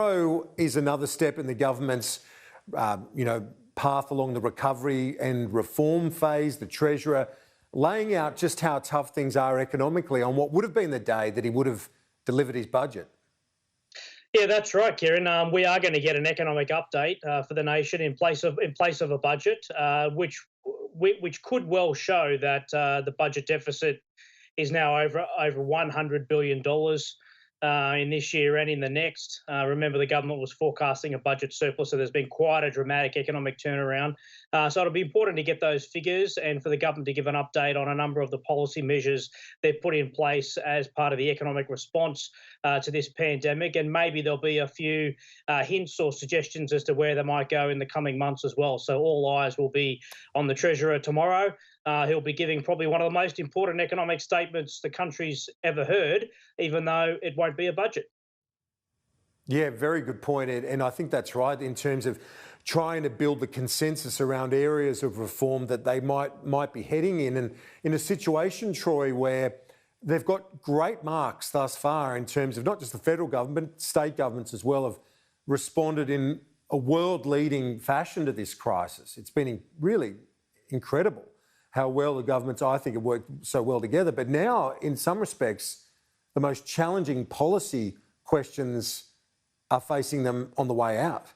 Is another step in the government's, path along the recovery and reform phase. The Treasurer laying out just how tough things are economically on what would have been the day that he would have delivered his budget. Yeah, that's right, Kieran. We are going to get an economic update for the nation in place of a budget, which could well show that the budget deficit is now over $100 billion in this year and in the next. Remember, the government was forecasting a budget surplus, so there's been quite a dramatic economic turnaround. So it'll be important to get those figures and for the government to give an update on a number of the policy measures they've put in place as part of the economic response to this pandemic. And maybe there'll be a few hints or suggestions as to where they might go in the coming months as well. So all eyes will be on the Treasurer tomorrow. He'll be giving probably one of the most important economic statements the country's ever heard, even though it won't be a budget. Yeah, very good point, Ed. And I think that's right in terms of trying to build the consensus around areas of reform that they might be heading in. And in a situation, Troy, where they've got great marks thus far in terms of not just the federal government, but state governments as well have responded in a world-leading fashion to this crisis. It's been really incredible how well the governments, I think, have worked so well together. But now, in some respects, the most challenging policy questions are facing them on the way out.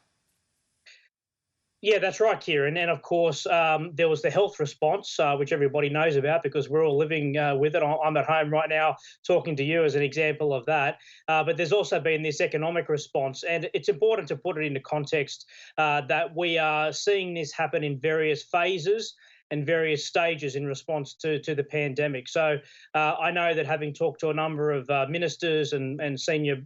Yeah, that's right, Kieran. And of course, there was the health response, which everybody knows about because we're all living with it. I'm at home right now talking to you as an example of that. But there's also been this economic response. And it's important to put it into context that we are seeing this happen in various phases and various stages in response to the pandemic. So I know that having talked to a number of ministers and senior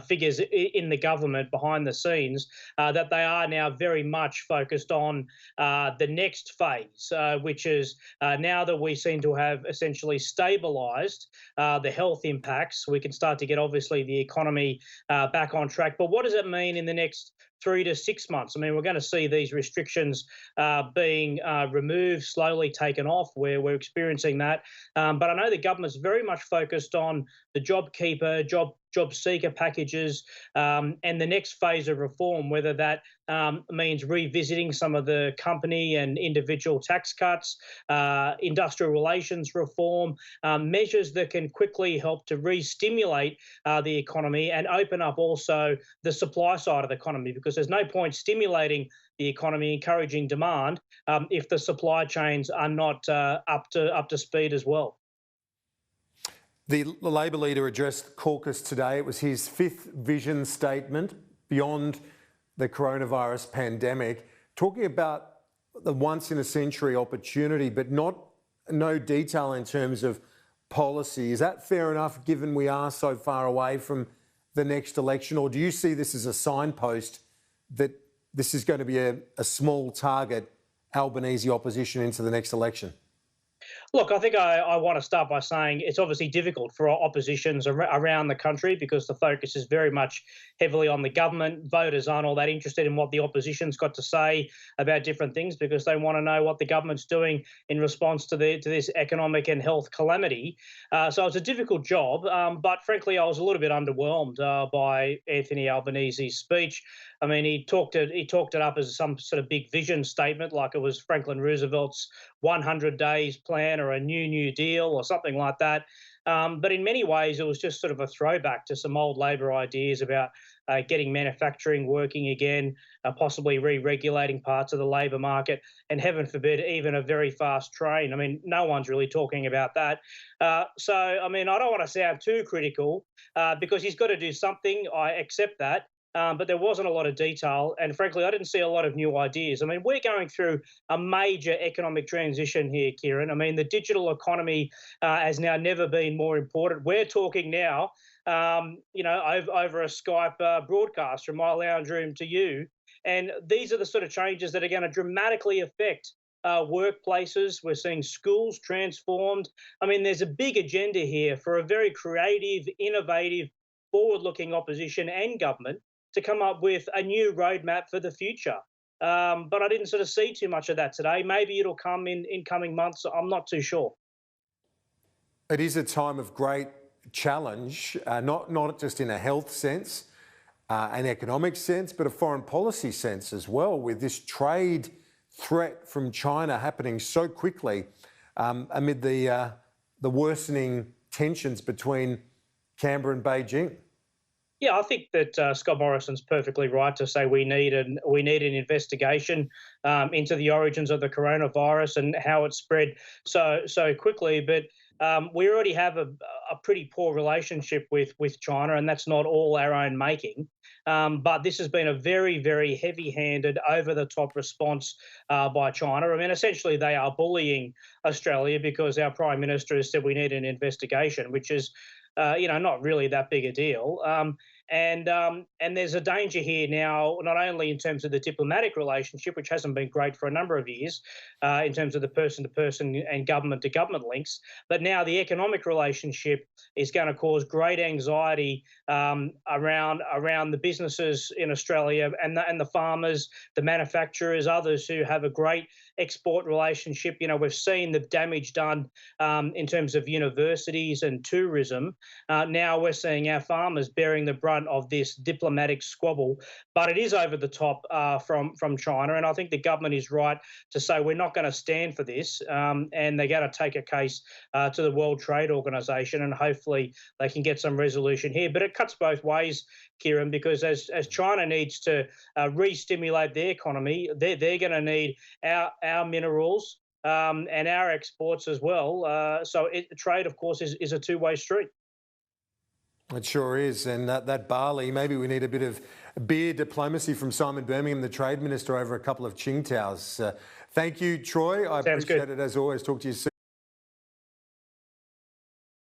figures in the government behind the scenes, that they are now very much focused on the next phase, which is now that we seem to have essentially stabilised the health impacts, we can start to get obviously the economy back on track. But what does it mean in the next 3 to 6 months? I mean, we're going to see these restrictions being removed, slowly taken off, where we're experiencing that. But I know the government's very much focused on the JobKeeper, job seeker packages, and the next phase of reform, whether that means revisiting some of the company and individual tax cuts, industrial relations reform, measures that can quickly help to re-stimulate the economy and open up also the supply side of the economy, because there's no point stimulating the economy, encouraging demand, if the supply chains are not up to speed as well. The Labor leader addressed caucus today. It was his fifth vision statement beyond the coronavirus pandemic, talking about the once-in-a-century opportunity, but no detail in terms of policy. Is that fair enough, given we are so far away from the next election, or do you see this as a signpost that this is going to be a small target Albanese opposition into the next election? Look, I think I want to start by saying it's obviously difficult for oppositions around the country because the focus is very much heavily on the government. Voters aren't all that interested in what the opposition's got to say about different things because they want to know what the government's doing in response to this economic and health calamity. So it's a difficult job, but frankly, I was a little bit underwhelmed by Anthony Albanese's speech. I mean, he talked it up as some sort of big vision statement, like it was Franklin Roosevelt's 100 days plan or a new deal or something like that. But in many ways, it was just sort of a throwback to some old Labor ideas about getting manufacturing working again, possibly re-regulating parts of the labour market, and heaven forbid, even a very fast train. I mean, no one's really talking about that. So, I mean, I don't want to sound too critical because he's got to do something. I accept that. But there wasn't a lot of detail, and frankly, I didn't see a lot of new ideas. I mean, we're going through a major economic transition here, Kieran. I mean, the digital economy has now never been more important. We're talking now, over a Skype broadcast from my lounge room to you, and these are the sort of changes that are going to dramatically affect workplaces. We're seeing schools transformed. I mean, there's a big agenda here for a very creative, innovative, forward-looking opposition and government to come up with a new roadmap for the future. But I didn't sort of see too much of that today. Maybe it'll come in coming months. I'm not too sure. It is a time of great challenge, not just in a health sense, an economic sense, but a foreign policy sense as well, with this trade threat from China happening so quickly amid the worsening tensions between Canberra and Beijing? Yeah, I think that Scott Morrison's perfectly right to say we need an investigation into the origins of the coronavirus and how it spread so quickly. But we already have a pretty poor relationship with China, and that's not all our own making. But this has been a very, very heavy-handed, over-the-top response by China. I mean, essentially, they are bullying Australia because our Prime Minister has said we need an investigation, which is not really that big a deal. And there's a danger here now, not only in terms of the diplomatic relationship, which hasn't been great for a number of years, in terms of the person-to-person and government-to-government links, but now the economic relationship is going to cause great anxiety around the businesses in Australia and the farmers, the manufacturers, others who have a great export relationship. We've seen the damage done in terms of universities and tourism. Now we're seeing our farmers bearing the brunt of this diplomatic squabble, but it is over the top from China, and I think the government is right to say we're not going to stand for this, and they're going to take a case to the World Trade Organization, and hopefully they can get some resolution here. But it cuts both ways, Kieran, because as China needs to re-stimulate their economy, they're going to need our minerals and our exports as well. So trade, of course, is a two-way street. It sure is. And that barley, maybe we need a bit of beer diplomacy from Simon Birmingham, the Trade Minister, over a couple of Qingtaos. Thank you, Troy. I appreciate it as always. Talk to you soon.